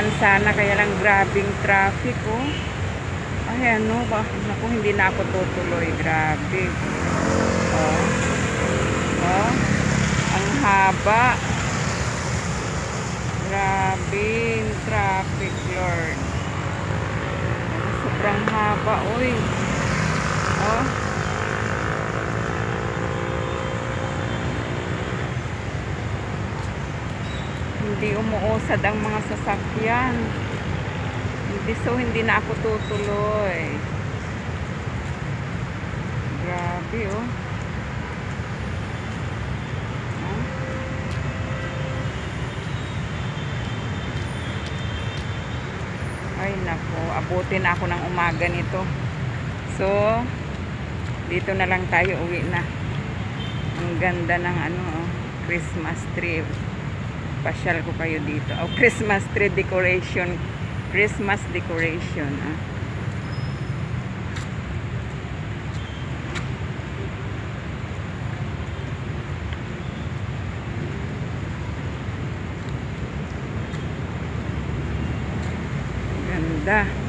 naman sana, kaya lang grabing traffic, oh. Ay, ano ba? Naku, hindi na ako tutuloy. Grabe. Oh. Oh. Ang haba. Grabe yung traffic, Lord. Sobrang haba, uy. Oh. Hindi umuusad ang mga sasakyan. Hindi na ako tutuloy. Grabe, oh. Ay, nako. Abutin ako ng umaga nito. So, dito na lang tayo, uwi na. Ang ganda ng Christmas tree. Pasyal ko kayo dito. Oh, Christmas tree decoration. Christmas decoration. Ganda.